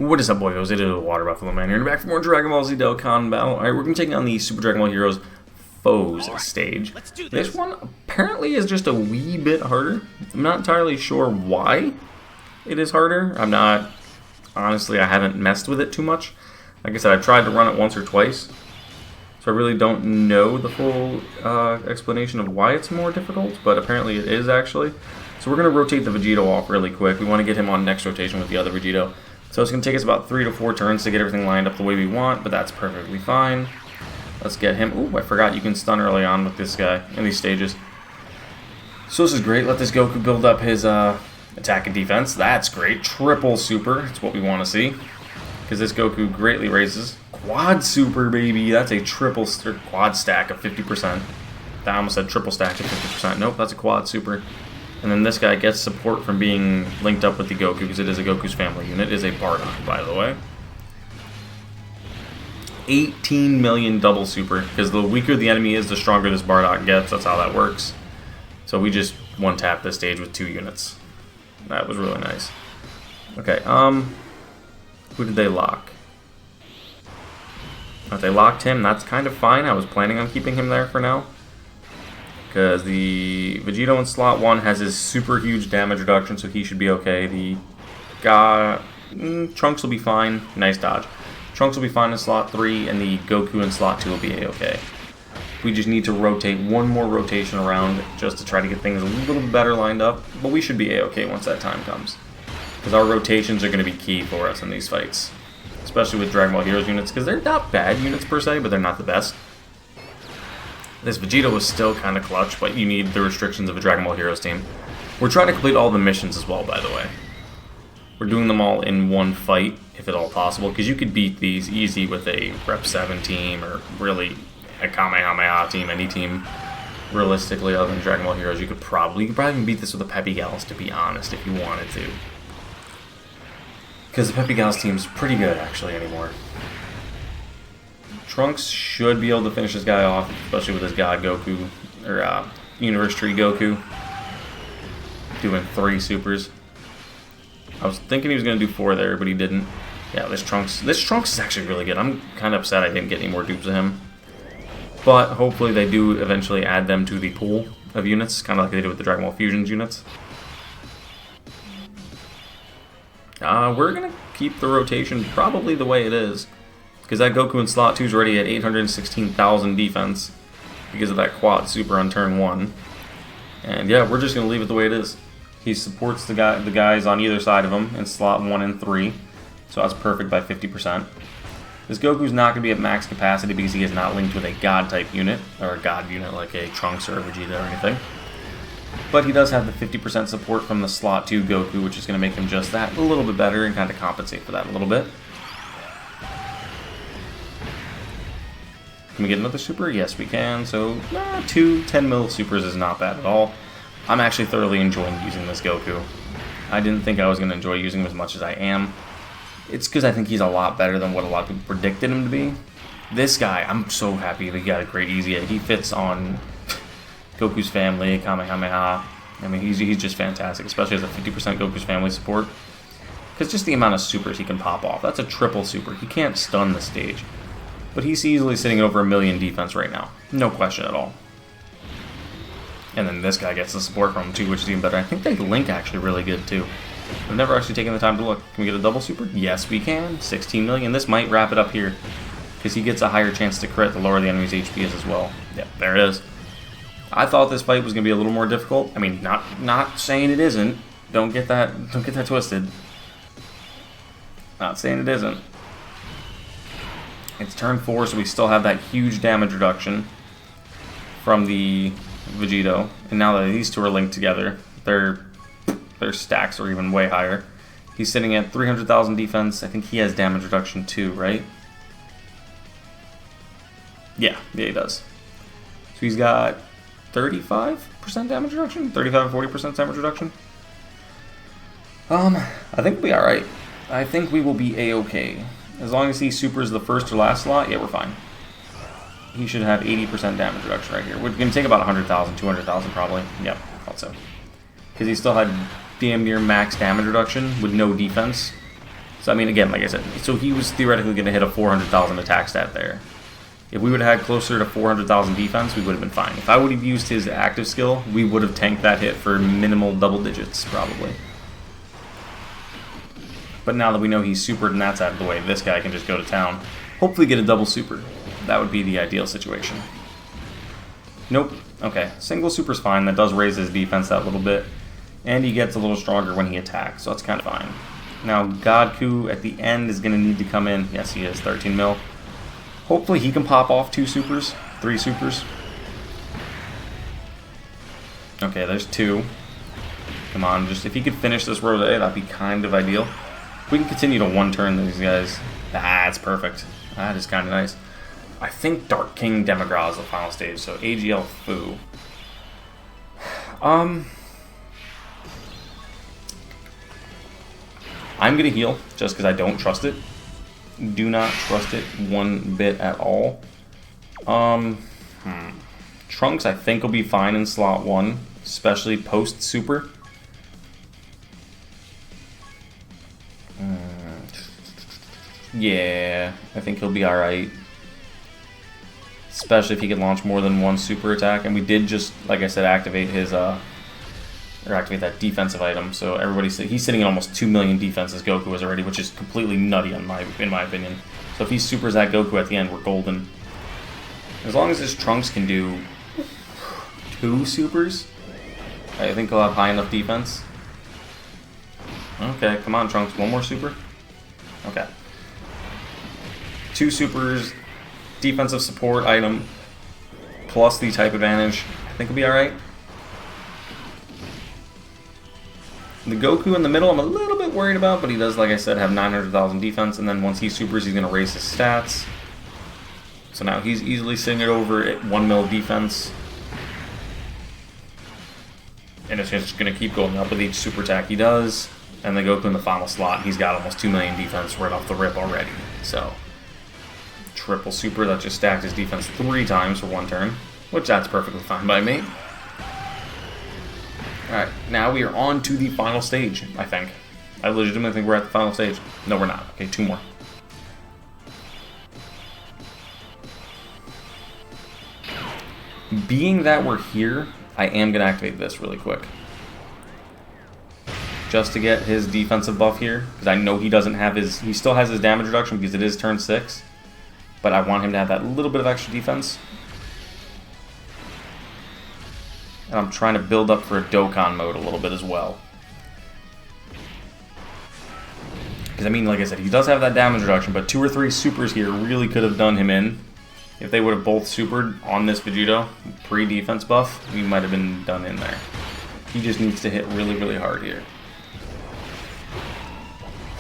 What is up, boyos? It is Water Buffalo Man here, and back for more Dragon Ball Z Dokkan battle. Alright, we're going to be taking on the Super Dragon Ball Heroes FOES stage. This one apparently is just a wee bit harder. I'm not entirely sure why it is harder. Honestly, I haven't messed with it too much. Like I said, I've tried to run it once or twice, so I really don't know the full explanation of why it's more difficult, but apparently it is actually. So we're going to rotate the Vegito off really quick. We want to get him on next rotation with the other Vegito. So it's going to take us about 3 to 4 turns to get everything lined up the way we want, but that's perfectly fine. Let's get him. Ooh, I forgot you can stun early on with this guy in these stages. So this is great. Let this Goku build up his attack and defense. That's great. Triple super. That's what we want to see. Because this Goku greatly raises. Quad super, baby. That's a quad stack of 50%. I almost said triple stack of 50%. Nope, that's a quad super. And then this guy gets support from being linked up with the Goku because it is a Goku's family unit. It is a Bardock, by the way. 18 million double super, because the weaker the enemy is, the stronger this Bardock gets. That's how that works. So we just one-tap this stage with 2 units. That was really nice. Okay, who did they lock? If they locked him, that's kind of fine. I was planning on keeping him there for now, because the Vegito in slot 1 has his super huge damage reduction, so he should be okay. The Trunks will be fine. Nice dodge. Trunks will be fine in slot 3, and the Goku in slot 2 will be a-okay. We just need to rotate one more rotation around just to try to get things a little bit better lined up, but we should be a-okay once that time comes. Because our rotations are going to be key for us in these fights, especially with Dragon Ball Heroes units, because they're not bad units per se, but they're not the best. This Vegito was still kind of clutch, but you need the restrictions of a Dragon Ball Heroes team. We're trying to complete all the missions as well, by the way. We're doing them all in one fight, if at all possible, because you could beat these easy with a Rep 7 team, or really a Kamehameha team, any team, realistically, other than Dragon Ball Heroes. You could probably even beat this with a Peppy Gals, to be honest, if you wanted to. Because the Peppy Gals team's pretty good, actually, anymore. Trunks should be able to finish this guy off, especially with his God Goku, or Universe Tree Goku, doing 3 supers. I was thinking he was going to do 4 there, but he didn't. Yeah, this Trunks is actually really good. I'm kind of upset I didn't get any more dupes of him. But hopefully they do eventually add them to the pool of units, kind of like they did with the Dragon Ball Fusions units. We're going to keep the rotation probably the way it is, because that Goku in slot 2 is already at 816,000 defense because of that quad super on turn 1. And yeah, we're just going to leave it the way it is. He supports the guys on either side of him in slot 1 and 3, so that's perfect by 50%. This Goku's not going to be at max capacity because he is not linked with a God-type unit, or a God unit like a Trunks or a Vegeta or anything. But he does have the 50% support from the slot 2 Goku, which is going to make him just that a little bit better and kind of compensate for that a little bit. Can we get another super? Yes, we can. So, 2 10 supers is not bad at all. I'm actually thoroughly enjoying using this Goku. I didn't think I was going to enjoy using him as much as I am. It's because I think he's a lot better than what a lot of people predicted him to be. This guy, I'm so happy that he got a great easy hit. He fits on Goku's family, Kamehameha. I mean, he's just fantastic, especially as a 50% Goku's family support. Because just the amount of supers he can pop off. That's a triple super. He can't stun the stage. But he's easily sitting over 1 million defense right now. No question at all. And then this guy gets the support from him too, which is even better. I think they link actually really good too. I've never actually taken the time to look. Can we get a double super? Yes, we can. 16 million. This might wrap it up here, because he gets a higher chance to crit the lower the enemy's HP is as well. Yeah, there it is. I thought this fight was going to be a little more difficult. I mean, not saying it isn't. Don't get that twisted. Not saying it isn't. It's turn 4, so we still have that huge damage reduction from the Vegito, and now that these two are linked together, their stacks are even way higher. He's sitting at 300,000 defense. I think he has damage reduction too, right? Yeah, he does. So he's got 35% damage reduction, 35 or 40% damage reduction. I think we'll be all right. I think we will be a-okay as long as he supers the first or last slot. Yeah, we're fine. He should have 80% damage reduction right here. We're going to take about 100,000, 200,000 probably. Yep, thought so. Because he still had damn near max damage reduction with no defense. So I mean, again, like I said, so he was theoretically going to hit a 400,000 attack stat there. If we would have had closer to 400,000 defense, we would have been fine. If I would have used his active skill, we would have tanked that hit for minimal double digits, probably. But now that we know he's supered and that's out of the way, this guy can just go to town. Hopefully get a double super. That would be the ideal situation. Nope. Okay. Single super's fine. That does raise his defense that little bit. And he gets a little stronger when he attacks, so that's kind of fine. Now, Godku at the end is going to need to come in. Yes, he is. 13 mil. Hopefully he can pop off 2 supers. 3 supers. Okay, there's 2. Come on, just if he could finish this Rose, that'd be kind of ideal. We can continue to 1-turn these guys. That's perfect. That is kind of nice. I think Dark King Demagra is the final stage, so AGL Fu. I'm gonna heal just because I don't trust it. Do not trust it one bit at all. Trunks I think will be fine in slot 1, especially post super. Yeah, I think he'll be alright. Especially if he can launch more than 1 super attack. And we did just, like I said, activate his, or activate that defensive item. So he's sitting at almost 2 million defense as Goku is already, which is completely nutty in my opinion. So if he supers that Goku at the end, we're golden. As long as his Trunks can do 2 supers, I think he'll have high enough defense. Okay, come on Trunks, 1 more super? Okay. 2 supers, defensive support item, plus the type advantage. I think it'll be alright. The Goku in the middle I'm a little bit worried about, but he does, like I said, have 900,000 defense, and then once he supers, he's going to raise his stats. So now he's easily sitting it over at 1 mil defense. And it's just going to keep going up with each super attack he does. And the Goku in the final slot, he's got almost 2 million defense right off the rip already. So, triple super, that just stacked his defense 3 times for 1 turn, which that's perfectly fine by me. Alright, now we are on to the final stage, I think. I legitimately think we're at the final stage. No, we're not. Okay, 2 more. Being that we're here, I am going to activate this really quick. Just to get his defensive buff here, because I know he doesn't have his... He still has his damage reduction because it is turn 6. But I want him to have that little bit of extra defense. And I'm trying to build up for a Dokkan mode a little bit as well. Because, I mean, like I said, he does have that damage reduction, but 2 or 3 supers here really could have done him in. If they would have both supered on this Vegito, pre-defense buff, we might have been done in there. He just needs to hit really, really hard here.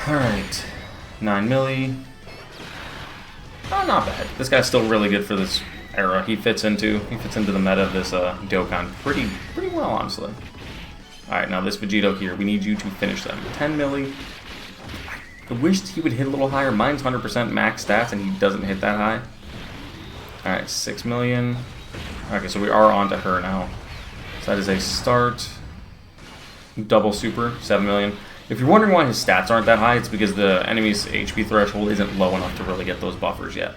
Alright. 9 milli. Oh, not bad. This guy's still really good for this era. He fits into the meta of this Dokkan pretty well, honestly. Alright, now this Vegito here, we need you to finish them. 10 milli. I wished he would hit a little higher. Mine's 100% max stats, and he doesn't hit that high. Alright, 6 million. Okay, so we are on to her now. So that is a start. Double super, 7 million. If you're wondering why his stats aren't that high, it's because the enemy's HP threshold isn't low enough to really get those buffers yet.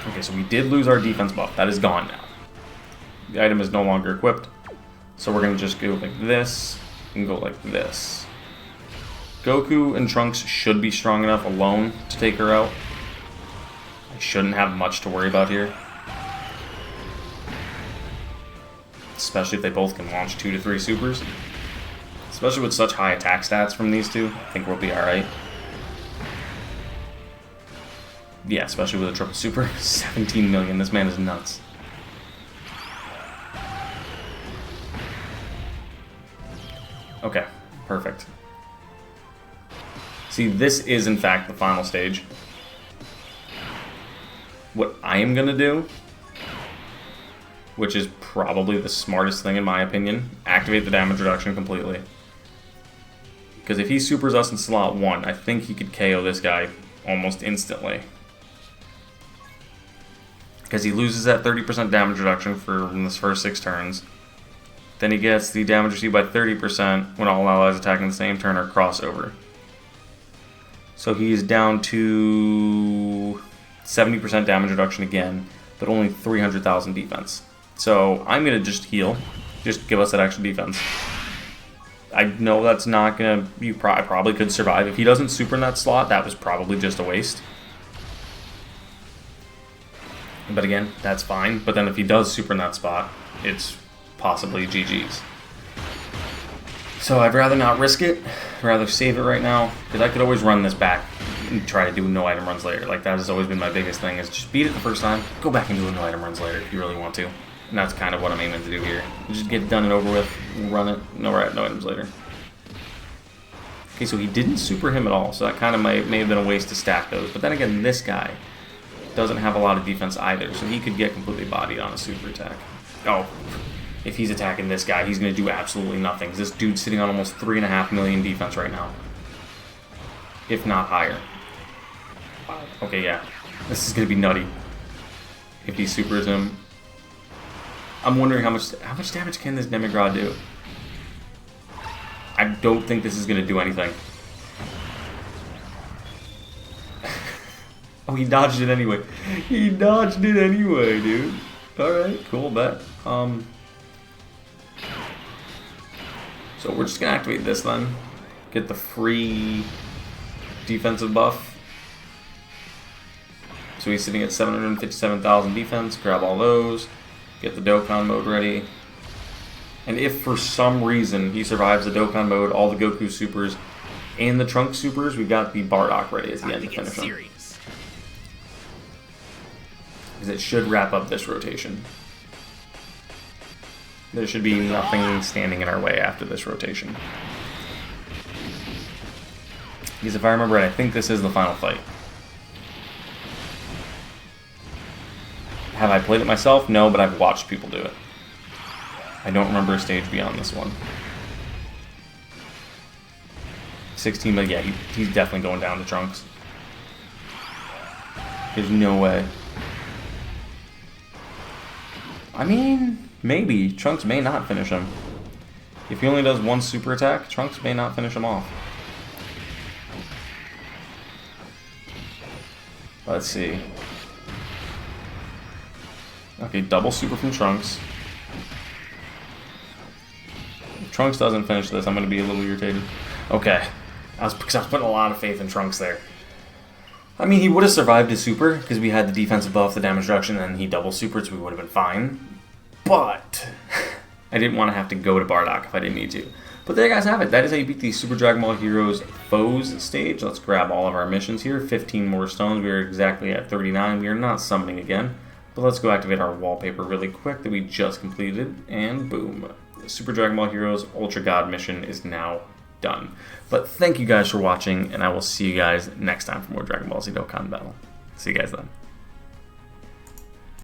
Okay, so we did lose our defense buff. That is gone now. The item is no longer equipped. So we're going to just go like this and go like this. Goku and Trunks should be strong enough alone to take her out. I shouldn't have much to worry about here. Especially if they both can launch 2 to 3 supers. Especially with such high attack stats from these two, I think we'll be alright. Yeah, especially with a triple super. 17 million, this man is nuts. Okay, perfect. See, this is in fact the final stage. What I am going to do, which is probably the smartest thing in my opinion, activate the damage reduction completely. Because if he supers us in slot 1, I think he could KO this guy almost instantly. Because he loses that 30% damage reduction for his first 6 turns. Then he gets the damage received by 30% when all allies attack in the same turn or crossover. So he's down to 70% damage reduction again, but only 300,000 defense. So I'm going to just heal. Just give us that extra defense. I know that's not going to... I probably could survive. If he doesn't super in that slot, that was probably just a waste. But again, that's fine. But then if he does super in that spot, it's possibly GG's. So I'd rather not risk it. I'd rather save it right now, because I could always run this back and try to do no item runs later. Like, that has always been my biggest thing, is just beat it the first time, go back and do no item runs later if you really want to. And that's kind of what I'm aiming to do here. Just get it done and over with, run it, no items later. Okay, so he didn't super him at all, so that kind of may have been a waste to stack those. But then again, this guy doesn't have a lot of defense either, so he could get completely bodied on a super attack. Oh, if he's attacking this guy, he's going to do absolutely nothing. This dude's sitting on almost 3.5 million defense right now. If not higher. Okay, yeah. This is going to be nutty. If he supers him. I'm wondering how much damage can this Demigod do? I don't think this is going to do anything. Oh, he dodged it anyway. He dodged it anyway, dude. Alright, cool, bet. So we're just going to activate this then. Get the free defensive buff. So he's sitting at 757,000 defense. Grab all those. Get the Dokkan mode ready. And if for some reason he survives the Dokkan mode, all the Goku supers, and the Trunks supers, we've got the Bardock ready at the end to finish him. Because it should wrap up this rotation. There should be nothing standing in our way after this rotation. Because if I remember right, I think this is the final fight. Have I played it myself? No, but I've watched people do it. I don't remember a stage beyond this one. 16, but yeah, he's definitely going down to Trunks. There's no way. I mean, maybe. Trunks may not finish him. If he only does one super attack, Trunks may not finish him off. Let's see. Okay, double super from Trunks. If Trunks doesn't finish this, I'm going to be a little irritated. Okay. Because I was putting a lot of faith in Trunks there. I mean, he would have survived his super, because we had the defensive buff, the damage reduction, and he double supered, so we would have been fine. But I didn't want to have to go to Bardock if I didn't need to. But there you guys have it. That is how you beat the Super Dragon Ball Heroes FOES stage. Let's grab all of our missions here. 15 more stones. We are exactly at 39. We are not summoning again. But let's go activate our wallpaper really quick that we just completed. And boom. The Super Dragon Ball Heroes Ultra God mission is now done. But thank you guys for watching, and I will see you guys next time for more Dragon Ball Z Dokkan Battle. See you guys then.